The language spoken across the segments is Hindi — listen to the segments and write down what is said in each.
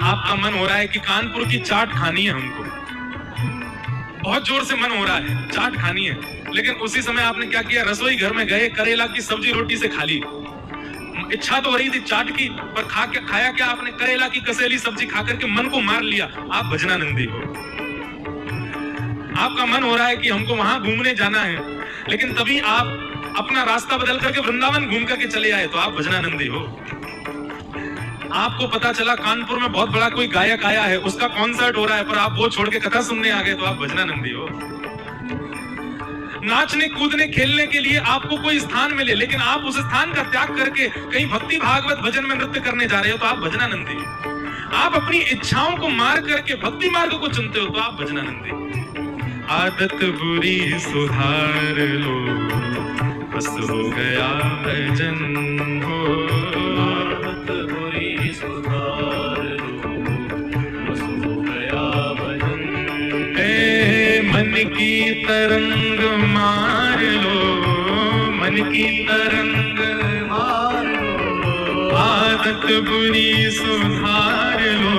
आपका मन हो रहा है कि कानपुर की चाट खानी है, हमको बहुत जोर से मन हो रहा है, चाट खानी है, लेकिन उसी समय आपने क्या किया, रसोई घर में गए, करेला की सब्जी रोटी से खा ली। इच्छा तो हो रही थी चाट की, पर खाया क्या आपने, करेला की कसेली सब्जी खा करके मन को मार लिया। आप भजनानंदी हो। आपका मन हो रहा है कि हमको वहां घूमने जाना है, लेकिन तभी आप अपना रास्ता बदल करके वृंदावन घूम करके चले आए, तो आप भजनानंदी हो। आपको पता चला कानपुर में बहुत बड़ा कोई गायक आया है, उसका कॉन्सर्ट हो रहा है, पर आप वो छोड़ के कथा सुनने आ गए, तो आप भजनानंदी हो। नाचने कूदने खेलने के लिए आपको कोई स्थान मिले, लेकिन आप उस स्थान का त्याग करके कहीं भक्ति भागवत भजन में नृत्य करने जा रहे हो, तो आप भजनानंदी हो। आप अपनी इच्छाओं को मार करके भक्ति मार्ग को चुनते हो, तो आप भजनानंदी। आदत बुरी सुधार लो, बस हो गया भजन हो। आदत बुरी सुधार लो, बस हो गया भजन। मन की तरंग मार लो, मन की तरंग मार लो। आदत बुरी सुधार लो,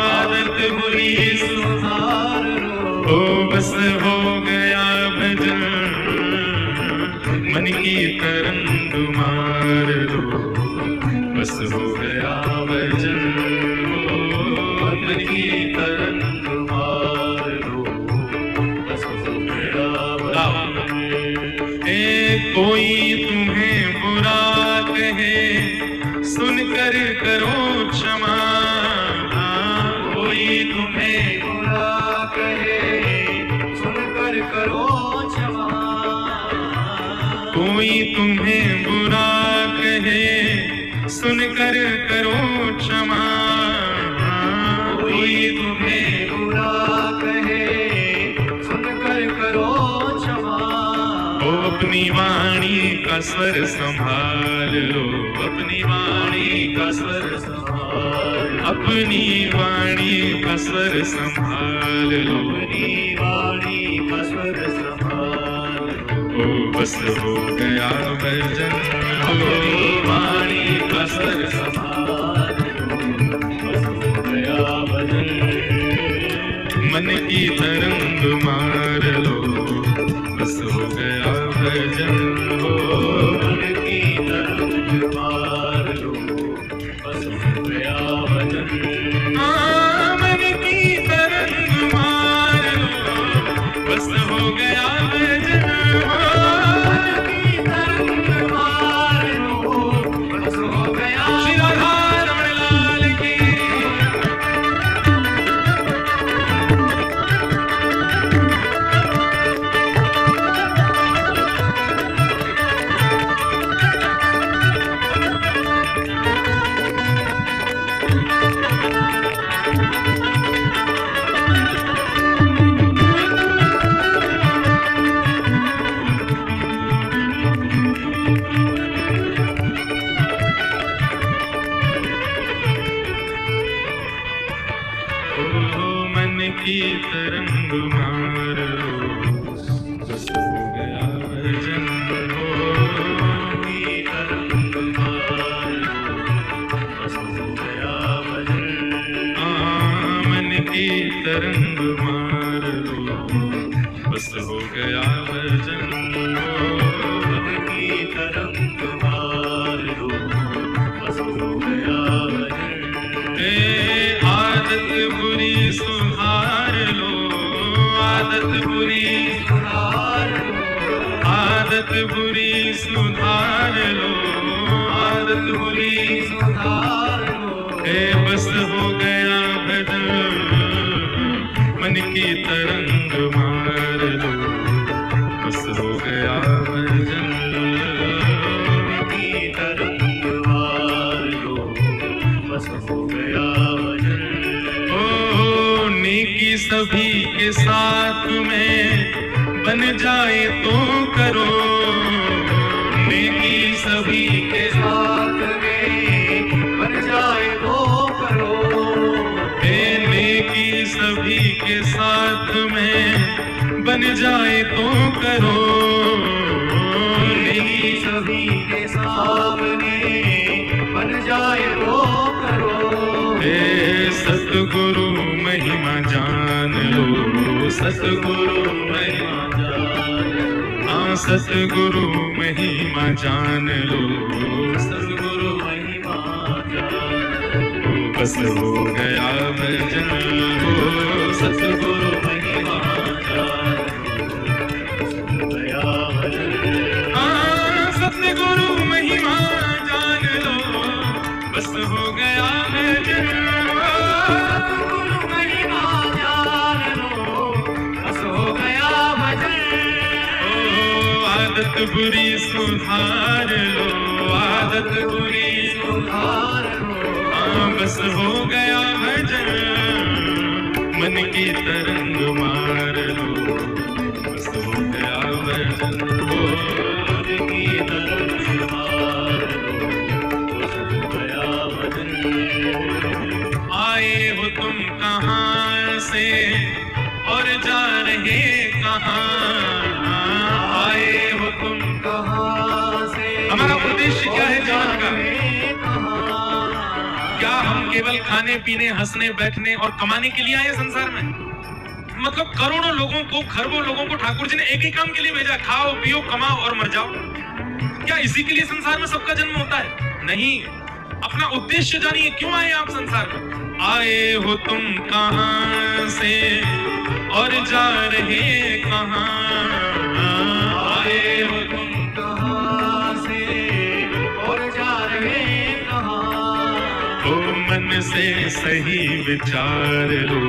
आदत बुरी सुधार लो, बस हो गया भजन। मन की तरंग मार लो, बस हो गया भजन। मन की तरंग मार लो, बस हो गया भजन। कोई तुम्हें बुरा कहे, सुनकर करो क्षमा। कोई तुम्हें बुरा कहे, सुनकर करो क्षमा। कोई तुम्हें बुरा कहे, सुनकर करो क्षमा। कोई तुम्हें बुरा कहे, सुनकर करो क्षमा। ओ अपनी वाणी का स्वर संभाल लो, अपनी वाणी का स्वर संभाल। अपनी वाणी का स्वर संभाल लो, अपनी वाणी का स्वर संभाल। ओ बस हो गया भजन, अपनी वाणी का स्वर संभाल। बस हो गया भजन। मन की तरंग मार लो, बस हो गया भजन हो। मन की तरंग मार लो, बस हो गया भजन। मन की तरंग मार लो, बस हो गया भजन। मन की तरंग मार लो, बस हो गया। श्री राधा रमण लाल की। की तरंग मार लो, बस हो गया भजन हो। की तरंग मार लो, बस हो गया भजन। मन की तरंग मार लो, बस हो गया भजन हो। मन की तरंग मार लो, बस हो गया भजन। आदत बुरी सुधार लो, आदत बुरी सुधार लो। आदत बुरी सुधार लो, आदत बुरी सुधार लो। बस हो गया भजन। मन की तरंग मार लो, बस हो गया भजन। मन की तरंग मार लो, बस हो गया भजन। नेकी सभी के साथ में बन जाए तो करो, नेकी सभी के साथ में बन जाए तो करो। नेकी सभी के साथ में बन जाए तो करो, नेकी सभी के साथ में बन जाए तो करो। सतगुरु महिमा जान लो, सतगुरु महिमा जान लो, हाँ सतगुरु महिमा जान लो, सतगुरु महिमा जान लो, बस हो गया भजन हो, सतगुरु महिमा जान लो, गया भजन, हाँ सतगुरु महिमा जान लो, बस हो गया भजन, सतगुरु महिमा जान लो, बस हो गया भजन, ओ आदत बुरी सुधार लो, आदत बुरी सुधार लो, हाँ बस हो गया भजन, मन की तरंग मार लो, बस हो गया भजन, ओ मन की तरंग मार लो, बस हो गया भजन। आए हो तुम कहाँ से और जा रहे कहाँ, आए हो तुम कहाँ से, हमारा उद्देश्य क्या है जीवन का? क्या हम केवल खाने पीने हंसने बैठने और कमाने के लिए आए संसार में? मतलब करोड़ों लोगों को, खरबों लोगों को ठाकुर जी ने एक ही काम के लिए भेजा, खाओ पियो कमाओ और मर जाओ। क्या इसी के लिए संसार में सबका जन्म होता है? नहीं। अपना उद्देश्य जानिए, क्यों आए आप संसार में? आए हो तुम कहाँ से और जा रहे कहाँ, आए हो तुम कहाँ से और जा रहे कहाँ, तो मन से सही विचार लो,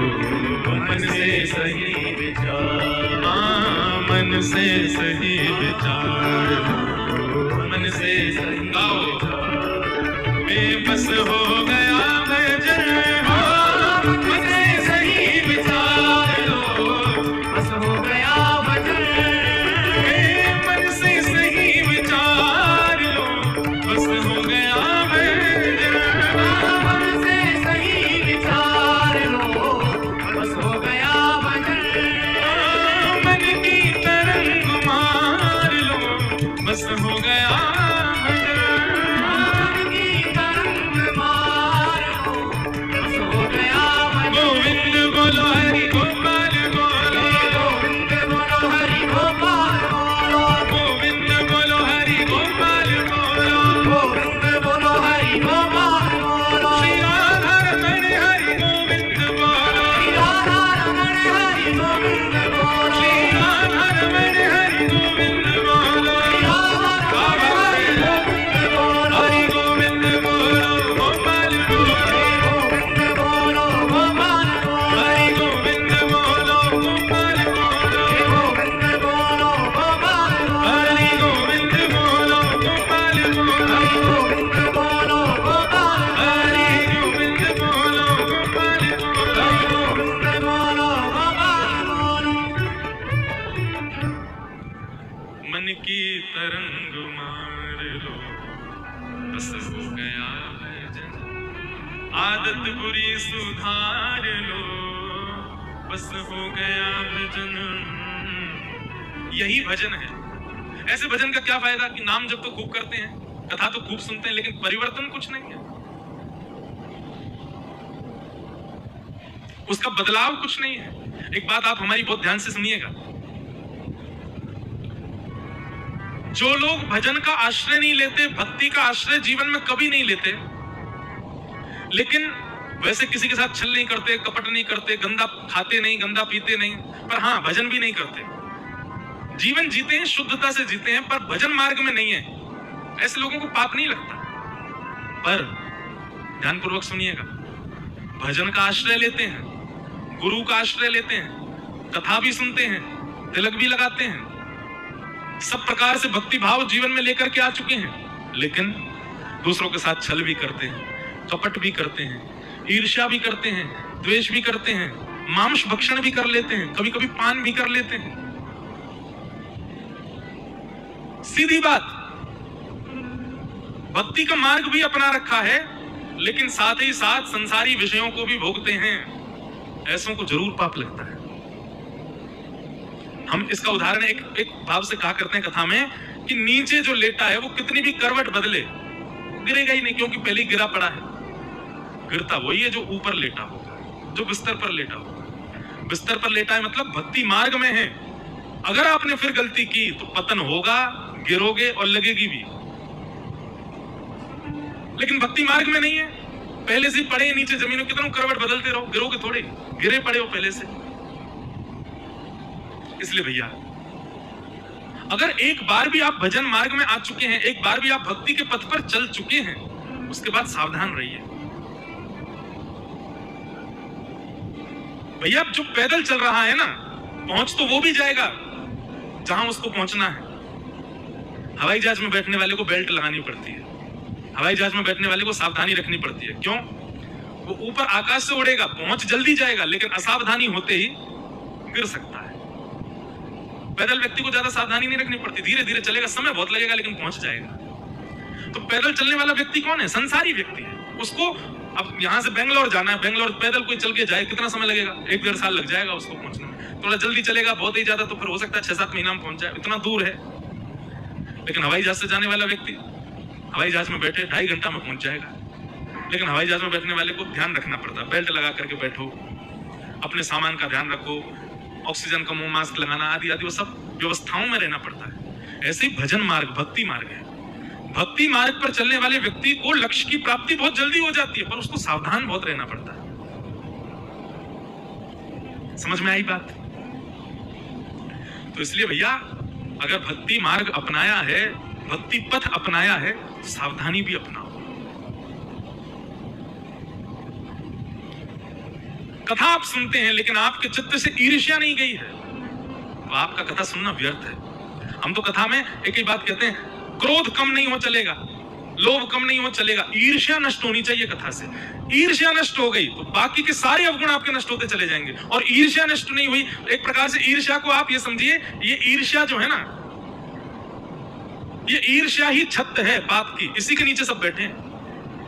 मन से सही विचार, हाँ मन से सही विचार लो, मन से सही गाओ, बेबस हो गया भजन हो, मन से सही विचार लो, बस हो गया भजन, मन से सही विचार लो, बस हो गया भजन, मन से सही विचार लो, बस हो गया भजन, मन की तरंग मार लो, बस हो गया भजन, मन की तरंग मार लो, बस हो गया भजन। गोविंद बोलो हरि गोपाल बोलो, गोविंद बोलो हरि गोपाल बोलो, गोविंद बोलो हरि गोपाल बोलो, गोविंद बोलो हरि गोपाल बोलो, श्री राधा रमण हरि गोविंद बोलो, श्री राधा रमण हरि गोविंद बोलो, श्री राधा रमण हरि गोविंद बोलो, हरि गोविंद बोलो गोपाल बोलो, गोविंद बोलो गोपाल बोलो, हरि गोविंद बोलो गोपाल बोलो, गोविंद बोलो गोपाल बोलो, हरि गोविंद बोलो गोपाल बोलो, गोविंद बोलो गोपाल, हरि गोविंद बोलो गोपाल बोलो, गोविंद बोलो गोपाल बोलो। मन की तरंग मार लो, बस हो गया भजन, आदत बुरी सुधार लो, बस हो गया भजन। यही भजन है। ऐसे भजन का क्या फायदा कि नाम जब तो खूब करते हैं, कथा तो खूब सुनते हैं, लेकिन परिवर्तन कुछ नहीं है, उसका बदलाव कुछ नहीं है। एक बात आप हमारी बहुत ध्यान से सुनिएगा, जो लोग भजन का आश्रय नहीं लेते, भक्ति का आश्रय जीवन में कभी नहीं लेते, लेकिन वैसे किसी के साथ छल नहीं करते, कपट नहीं करते, गंदा खाते नहीं, गंदा पीते नहीं, पर हाँ भजन भी नहीं करते, जीवन जीते हैं, शुद्धता से जीते हैं, पर भजन मार्ग में नहीं है, ऐसे लोगों को पाप नहीं लगता। पर ध्यानपूर्वक सुनिएगा, भजन का आश्रय लेते हैं, गुरु का आश्रय लेते हैं, कथा भी सुनते हैं, तिलक भी लगाते हैं, सब प्रकार से भक्ति भाव जीवन में लेकर के आ चुके हैं, लेकिन दूसरों के साथ छल भी करते हैं, कपट भी करते हैं, ईर्ष्या भी करते हैं, द्वेष भी करते हैं, मांस भक्षण भी कर लेते हैं, कभी कभी पान भी कर लेते हैं। सीधी बात, भक्ति का मार्ग भी अपना रखा है, लेकिन साथ ही साथ संसारी विषयों को भी भोगते हैं, ऐसों को जरूर पाप लगता है। हम इसका उदाहरण एक भाव से कहा करते हैं कथा में कि नीचे जो लेटा है वो कितनी भी करवट बदले गिरेगा ही नहीं, क्योंकि पहले ही गिरा पड़ा है। गिरता वही है जो ऊपर लेटा होगा। जो बिस्तर पर लेटा हो। बिस्तर पर लेटा है मतलब भक्ति मार्ग में है। अगर आपने फिर गलती की तो पतन होगा, गिरोगे और लगेगी भी। लेकिन भक्ति मार्ग में नहीं है, पहले से पड़े नीचे जमीन में, कितना करवट बदलते रहो, गिरोगे थोड़े, गिरे पड़े हो पहले से। इसलिए भैया, अगर एक बार भी आप भजन मार्ग में आ चुके हैं, एक बार भी आप भक्ति के पथ पर चल चुके हैं, उसके बाद सावधान रहिए। भैया जो पैदल चल रहा है ना, पहुंच तो वो भी जाएगा जहां उसको पहुंचना है। हवाई जहाज में बैठने वाले को बेल्ट लगानी पड़ती है, हवाई जहाज में बैठने वाले को सावधानी रखनी पड़ती है। क्यों? वो ऊपर आकाश से उड़ेगा, पहुंच जल्दी जाएगा, लेकिन असावधानी होते ही गिर सकता है। पैदल व्यक्ति को ज्यादा सावधानी नहीं रखनी पड़ती, धीरे धीरे चलेगा, समय बहुत लगेगा लेकिन पहुंच जाएगा। तो पैदल चलने वाला व्यक्ति कौन है? संसारी व्यक्ति है। उसको अब यहां से बेंगलोर जाना है, बेंगलोर पैदल कोई चल के जाए, कितना समय लगेगा? 1-1.5 साल लग जाएगा उसको पहुंचने में। थोड़ा जल्दी चलेगा, बहुत ही ज्यादा तो फिर हो सकता है 6-7 महीना में पहुंच जाए, इतना दूर है। लेकिन हवाई जहाज से जाने वाला व्यक्ति हवाई जहाज में बैठे 2.5 घंटा में पहुंच जाएगा। लेकिन हवाई जहाज में बैठने वाले को ध्यान रखना पड़ता है, बेल्ट लगा करके बैठो, अपने सामान का ध्यान रखो, ऑक्सीजन का मुंह मास्क लगाना आदि आदि, वो सब व्यवस्थाओं में रहना पड़ता है। ऐसे ही भजन मार्ग भक्ति मार्ग है। भक्ति मार्ग पर चलने वाले व्यक्ति को लक्ष्य की प्राप्ति बहुत जल्दी हो जाती है, पर उसको सावधान बहुत रहना पड़ता है। समझ में आई बात? तो इसलिए भैया, अगर भक्ति मार्ग अपनाया है, भक्ति पथ अपनाया है, तो सावधानी भी अपनाओ। कथा आप सुनते हैं लेकिन आपके चित्त से ईर्ष्या नहीं गई है, तो आपका कथा सुनना व्यर्थ है। हम तो कथा में एक ही बात कहते हैं, क्रोध कम नहीं हो चलेगा, लोभ कम नहीं हो चलेगा, ईर्ष्या नष्ट होनी चाहिए कथा से। ईर्ष्या नष्ट हो गई तो बाकी के सारे अवगुण आपके नष्ट होते चले जाएंगे। और ईर्ष्या नष्ट नहीं हुई, एक प्रकार से ईर्ष्या को आप ये समझिए, ये ईर्ष्या जो है ना, ये ईर्ष्या ही छत है पाप की, इसी के नीचे सब बैठे हैं।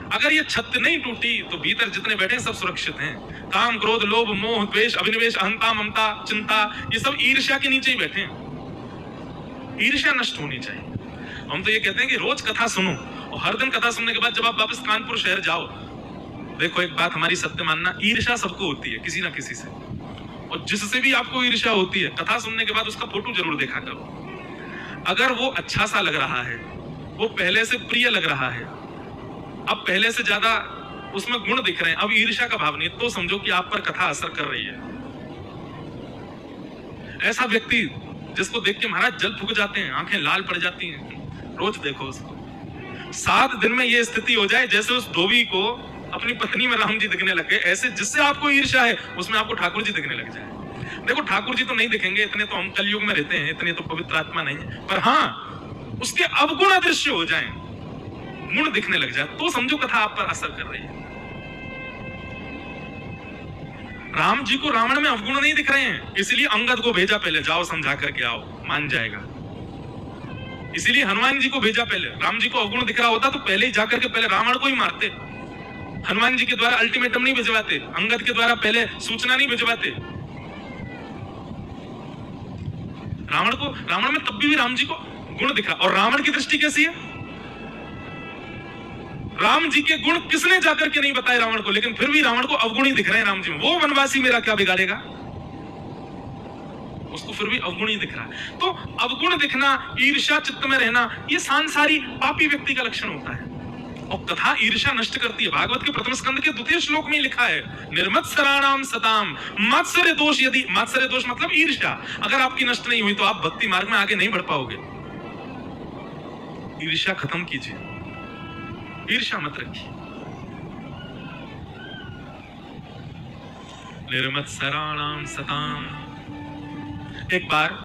अगर ये छत नहीं टूटी तो भीतर जितने बैठे हैं सब सुरक्षित हैं। काम, क्रोध, लोभ, मोह, द्वेष, अभिनिवेश, अहंता, ममता, चिंता, ये सब ईर्ष्या के नीचे ही बैठे हैं। ईर्ष्या नष्ट होनी चाहिए। हम तो ये कहते हैं कि रोज कथा सुनो, और हर दिन कथा सुनने के बाद जब आप वापस कानपुर शहर जाओ, देखो एक बात हमारी सत्य मानना, ईर्ष्या सबको होती है किसी ना किसी से, और जिससे भी आपको ईर्ष्या होती है, कथा सुनने के बाद उसका फोटो जरूर देखा करो। अगर वो अच्छा सा लग रहा है, वो पहले से प्रिय लग रहा है, अब पहले से ज्यादा उसमें गुण दिख रहे हैं, अब ईर्ष्या का भाव नहीं, तो समझो कि आप पर कथा असर कर रही है। ऐसा व्यक्ति जिसको देख के महाराज जल फूक जाते हैं, आंखें लाल पड़ जाती हैं, रोज देखो उसको। 7 दिन में ये स्थिति हो जाए जैसे उस धोबी को अपनी पत्नी में राम जी दिखने लगे, ऐसे जिससे आपको ईर्ष्या है उसमें आपको ठाकुर जी दिखने लग जाए। देखो ठाकुर जी तो नहीं दिखेंगे, इतने तो हम कलयुग में रहते हैं, इतने तो पवित्र आत्मा नहीं है, पर हाँ उसके अवगुण अदृश्य हो जाएं, गुण दिखने लग जाए, तो समझो कथा आप पर असर कर रही है। राम जी को रावण में अवगुण नहीं दिख रहे हैं, इसलिए अंगद को भेजा, पहले जाओ समझा करके आओ, मान जाएगा। इसीलिए हनुमान जी को भेजा पहले। राम जी को अवगुण दिख रहा होता तो पहले ही जाकर के पहले रावण को ही मारते। हनुमान जी के द्वारा अल्टीमेटम नहीं भिजवाते, अंगद के द्वारा पहले सूचना नहीं भिजवाते। रावण में तब भी राम जी को गुण दिखा, और रावण की दृष्टि कैसी है? राम जी के गुण किसने जाकर के नहीं बताए रावण को, लेकिन फिर भी रावण को अवगुण ही दिख रहे हैं राम जी में। वो वनवासी मेरा क्या बिगाड़ेगा, उसको फिर भी अवगुण ही दिख रहा है। तो अवगुण दिखना, ईर्ष्या चित्त में रहना, ये सांसारी पापी व्यक्ति का लक्षण होता है, और कथा ईर्ष्या नष्ट करती है। भागवत के प्रथम स्कंद के 2य श्लोक में लिखा है, निर्मत्सराणाम सताम मात्सर्य दोष, यदि मात्सर्य दोष मतलब ईर्ष्या अगर आपकी नष्ट नहीं हुई तो आप भक्ति मार्ग में आगे नहीं बढ़ पाओगे। ईर्ष्या खत्म कीजिए, ईर्ष्या मत रखिए। निर्मत्सराणाम सताम। एक बार